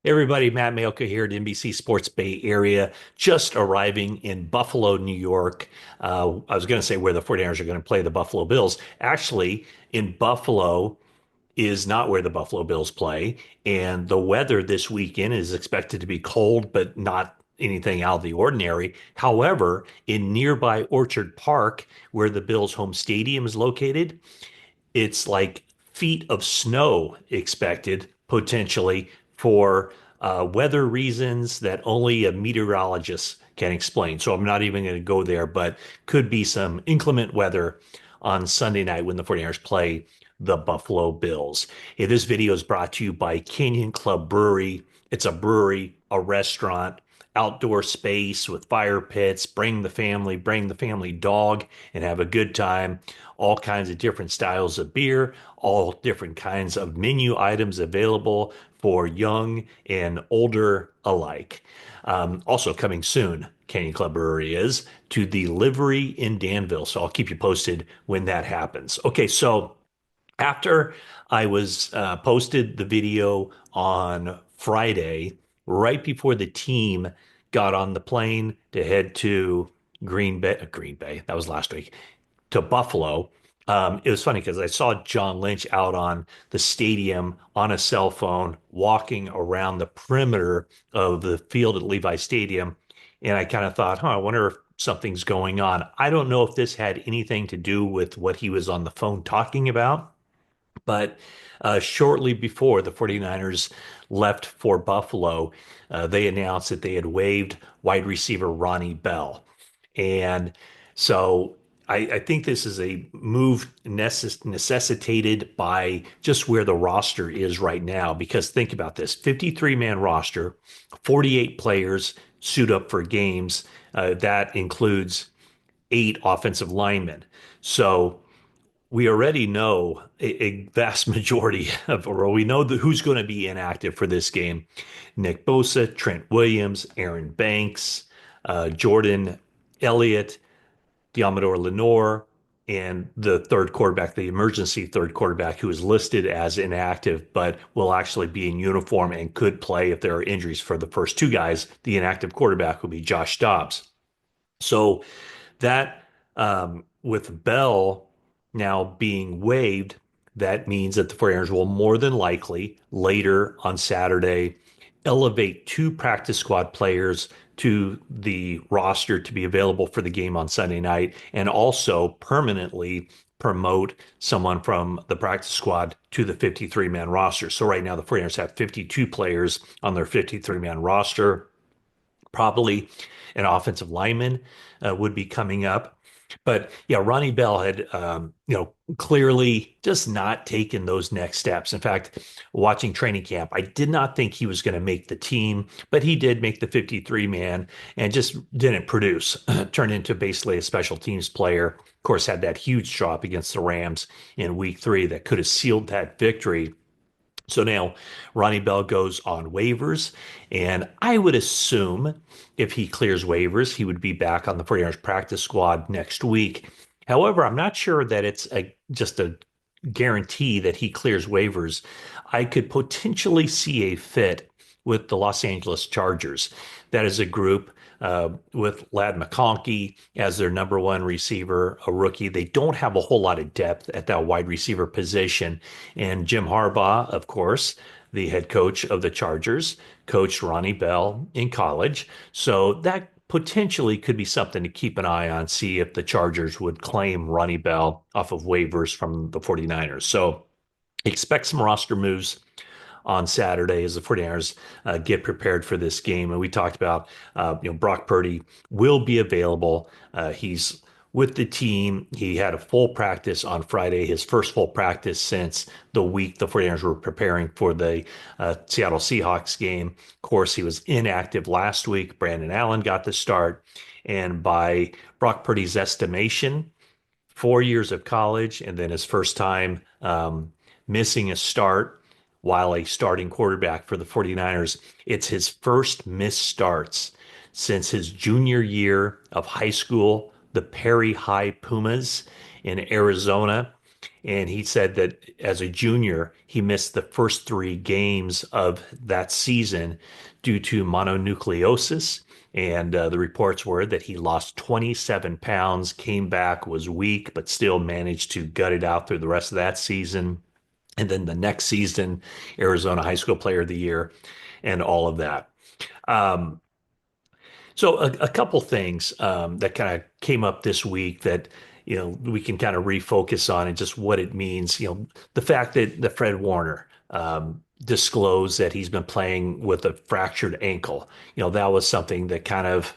Hey everybody, Matt Mayoka here at NBC Sports Bay Area, just arriving in Buffalo, New York. I was going to say where the 49ers are going to play the Buffalo Bills. Actually, in Buffalo is not where the Buffalo Bills play, and the weather this weekend is expected to be cold, but not anything out of the ordinary. However, in nearby Orchard Park, where the Bills' home stadium is located, it's like feet of snow expected potentially for weather reasons that only a meteorologist can explain. So I'm not even going to go there, but could be some inclement weather on Sunday night when the 49ers play the Buffalo Bills. Hey, this video is brought to you by Canyon Club Brewery. It's a brewery, a restaurant, outdoor space with fire pits. Bring the family dog, and have a good time. All kinds of different styles of beer, all different kinds of menu items available for young and older alike. Also coming soon, Canyon Club Brewery is to the Livery in Danville. So I'll keep you posted when that happens. Okay, so after I was posted the video on Friday, right before the team got on the plane to head to Green Bay, that was last week, to Buffalo. It was funny because I saw John Lynch out on the stadium on a cell phone, walking around the perimeter of the field at Levi Stadium. And I kind of thought, I wonder if something's going on. I don't know if this had anything to do with what he was on the phone talking about, but shortly before the 49ers left for Buffalo, they announced that they had waived wide receiver Ronnie Bell. And so I think this is a move necessitated by just where the roster is right now. Because think about this 53-man roster, 48 players suit up for games. That includes eight offensive linemen. So we already know a vast majority of, or we know who's going to be inactive for this game. Nick Bosa, Trent Williams, Aaron Banks, Jordan Elliott, Diamador Lenore, and the third quarterback, the emergency third quarterback, who is listed as inactive, but will actually be in uniform and could play if there are injuries for the first two guys. The inactive quarterback will be Josh Dobbs. So that with Bell now being waived, that means that the 49ers will more than likely later on Saturday elevate two practice squad players to the roster to be available for the game on Sunday night, and also permanently promote someone from the practice squad to the 53-man roster. So right now the 49ers have 52 players on their 53-man roster. Probably an offensive lineman would be coming up. But yeah, Ronnie Bell had, clearly just not taken those next steps. In fact, watching training camp, I did not think he was going to make the team, but he did make the 53 man and just didn't produce. Turned into basically a special teams player. Of course, had that huge drop against the Rams in week 3 that could have sealed that victory. So now Ronnie Bell goes on waivers, and I would assume if he clears waivers, he would be back on the 49ers practice squad next week. However, I'm not sure that it's just a guarantee that he clears waivers. I could potentially see a fit with the Los Angeles Chargers. That is a group with Lad McConkey as their number one receiver, a rookie. They don't have a whole lot of depth at that wide receiver position. And Jim Harbaugh, of course, the head coach of the Chargers, coached Ronnie Bell in college. So that potentially could be something to keep an eye on, see if the Chargers would claim Ronnie Bell off of waivers from the 49ers. So expect some roster moves on Saturday as the 49ers get prepared for this game. And we talked about, Brock Purdy will be available. He's with the team. He had a full practice on Friday, his first full practice since the week the 49ers were preparing for the Seattle Seahawks game. Of course, he was inactive last week. Brandon Allen got the start. And by Brock Purdy's estimation, 4 years of college and then his first time missing a start while a starting quarterback for the 49ers. It's his first missed starts since his junior year of high school, the Perry High Pumas in Arizona. And he said that as a junior, he missed the first three games of that season due to mononucleosis. And the reports were that he lost 27 pounds, came back, was weak, but still managed to gut it out through the rest of that season. And then the next season, Arizona High School Player of the Year, and all of that. Um, so a couple things that kind of came up this week that we can kind of refocus on and just what it means. The fact that the Fred Warner disclosed that he's been playing with a fractured ankle. That was something that kind of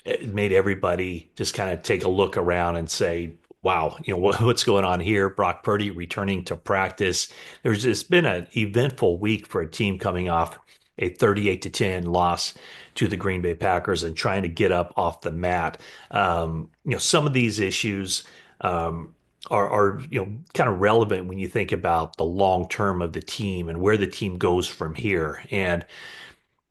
it made everybody just kind of take a look around and say, wow, what's going on here? Brock Purdy returning to practice. There's just been an eventful week for a team coming off a 38-10 loss to the Green Bay Packers and trying to get up off the mat. Some of these issues are kind of relevant when you think about the long term of the team and where the team goes from here. And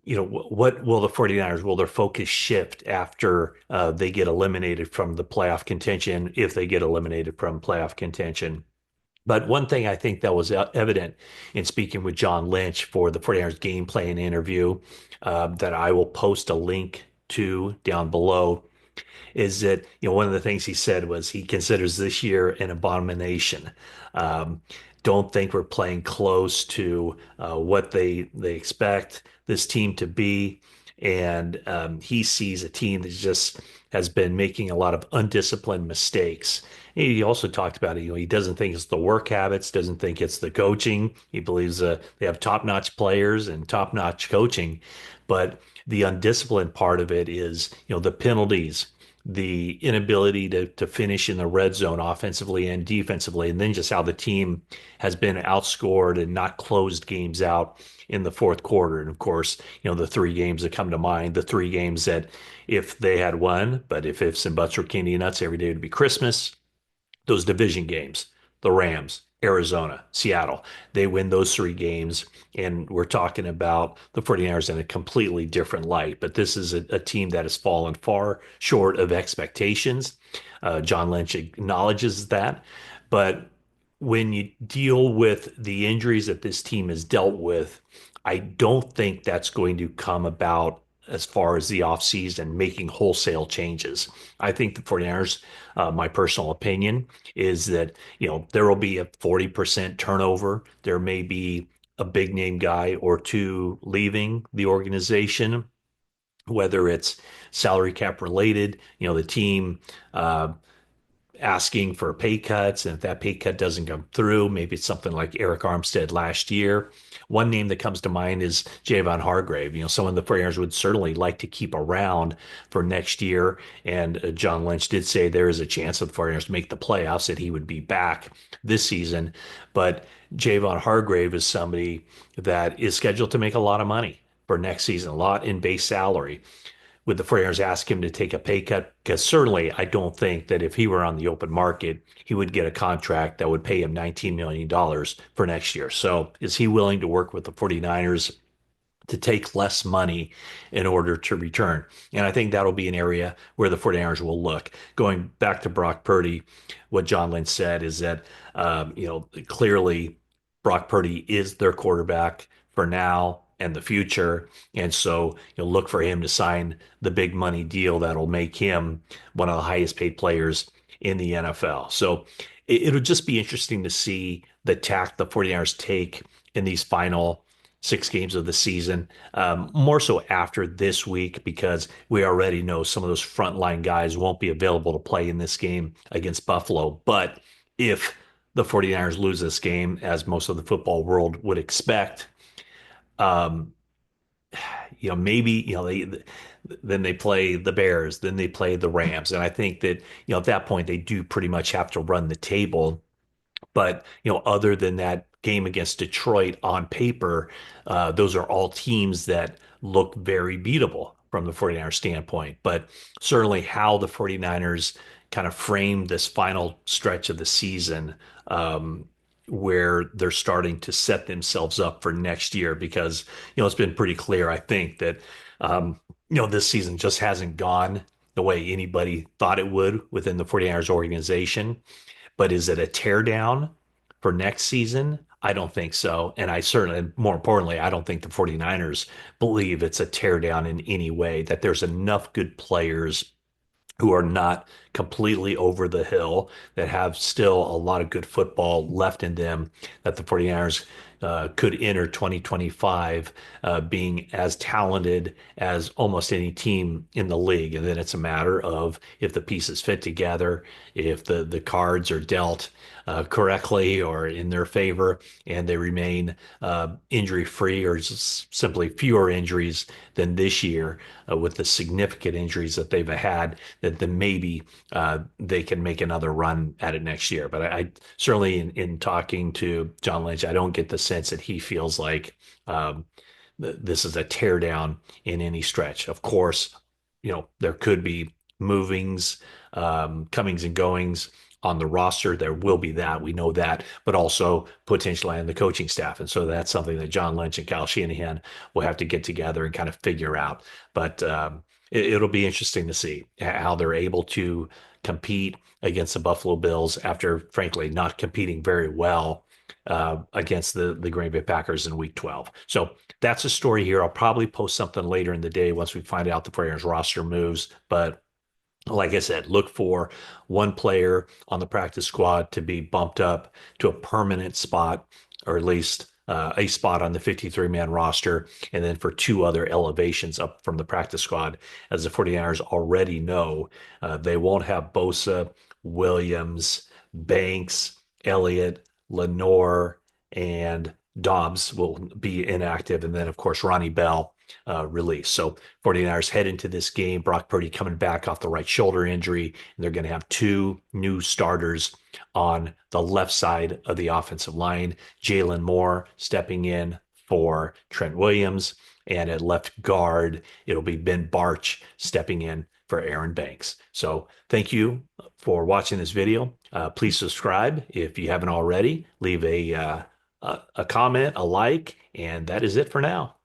what will the 49ers, will their focus shift after they get eliminated from the playoff contention, if they get eliminated from playoff contention? But one thing I think that was evident in speaking with John Lynch for the 49ers game plan interview, that I will post a link to down below, is that one of the things he said was he considers this year an abomination. Um, don't think we're playing close to what they expect this team to be, and he sees a team that just has been making a lot of undisciplined mistakes. He also talked about it. He doesn't think it's the work habits, doesn't think it's the coaching. He believes they have top-notch players and top-notch coaching, but the undisciplined part of it is, the penalties, the inability to finish in the red zone offensively and defensively, and then just how the team has been outscored and not closed games out in the fourth quarter. And of course, the three games that come to mind, the three games that if they had won, but if ifs and buts were candy nuts, every day would be Christmas. Those division games, the Rams, Arizona, Seattle, they win those three games. And we're talking about the 49ers in a completely different light. But this is a team that has fallen far short of expectations. John Lynch acknowledges that. But when you deal with the injuries that this team has dealt with, I don't think that's going to come about as far as the offseason making wholesale changes. I think the 49ers, my personal opinion, is that, there will be a 40% turnover. There may be a big name guy or two leaving the organization, whether it's salary cap related, the team asking for pay cuts. And if that pay cut doesn't come through, maybe it's something like Eric Armstead last year. One name that comes to mind is Javon Hargrave. Someone the 49ers would certainly like to keep around for next year. And John Lynch did say there is a chance of the 49ers to make the playoffs, that he would be back this season. But Javon Hargrave is somebody that is scheduled to make a lot of money for next season, a lot in base salary. Would the 49ers ask him to take a pay cut? Because certainly I don't think that if he were on the open market, he would get a contract that would pay him $19 million for next year. So is he willing to work with the 49ers to take less money in order to return? And I think that'll be an area where the 49ers will look. Going back to Brock Purdy, what John Lynch said is that, clearly Brock Purdy is their quarterback for now and the future. And so you'll look for him to sign the big money deal that'll make him one of the highest paid players in the NFL. So it'll just be interesting to see the tack the 49ers take in these final 6 games of the season, more so after this week, because we already know some of those frontline guys won't be available to play in this game against Buffalo. But if the 49ers lose this game, as most of the football world would expect, um, maybe, then they play the Bears, then they play the Rams. And I think that, at that point, they do pretty much have to run the table. But, other than that game against Detroit on paper, those are all teams that look very beatable from the 49ers standpoint. But certainly how the 49ers kind of frame this final stretch of the season, where they're starting to set themselves up for next year, because, it's been pretty clear, I think, that, this season just hasn't gone the way anybody thought it would within the 49ers organization. But is it a teardown for next season? I don't think so. And I certainly, more importantly, I don't think the 49ers believe it's a teardown in any way, that there's enough good players who are not completely over the hill, that have still a lot of good football left in them, that the 49ers could enter 2025 being as talented as almost any team in the league. And then it's a matter of if the pieces fit together, if the cards are dealt correctly or in their favor, and they remain injury free, or just simply fewer injuries than this year with the significant injuries that they've had, that then maybe they can make another run at it next year. But I certainly, in talking to John Lynch, I don't get the sense that he feels like this is a teardown in any stretch. Of course, there could be movings, comings and goings on the roster. There will be that. We know that, but also potentially on the coaching staff. And so that's something that John Lynch and Kyle Shanahan will have to get together and kind of figure out. But it'll be interesting to see how they're able to compete against the Buffalo Bills after, frankly, not competing very well against the Green Bay Packers in Week 12. So that's a story here. I'll probably post something later in the day once we find out the Warriors roster moves. But like I said, look for one player on the practice squad to be bumped up to a permanent spot, or at least a spot on the 53-man roster, and then for two other elevations up from the practice squad. As the 49ers already know, they won't have Bosa, Williams, Banks, Elliott, Lenore, and Dobbs will be inactive. And then, of course, Ronnie Bell release. So 49ers head into this game. Brock Purdy coming back off the right shoulder injury, and they're going to have two new starters on the left side of the offensive line. Jalen Moore stepping in for Trent Williams, and at left guard, it'll be Ben Barch stepping in for Aaron Banks. So thank you for watching this video. Please subscribe if you haven't already. Leave a comment, a like, and that is it for now.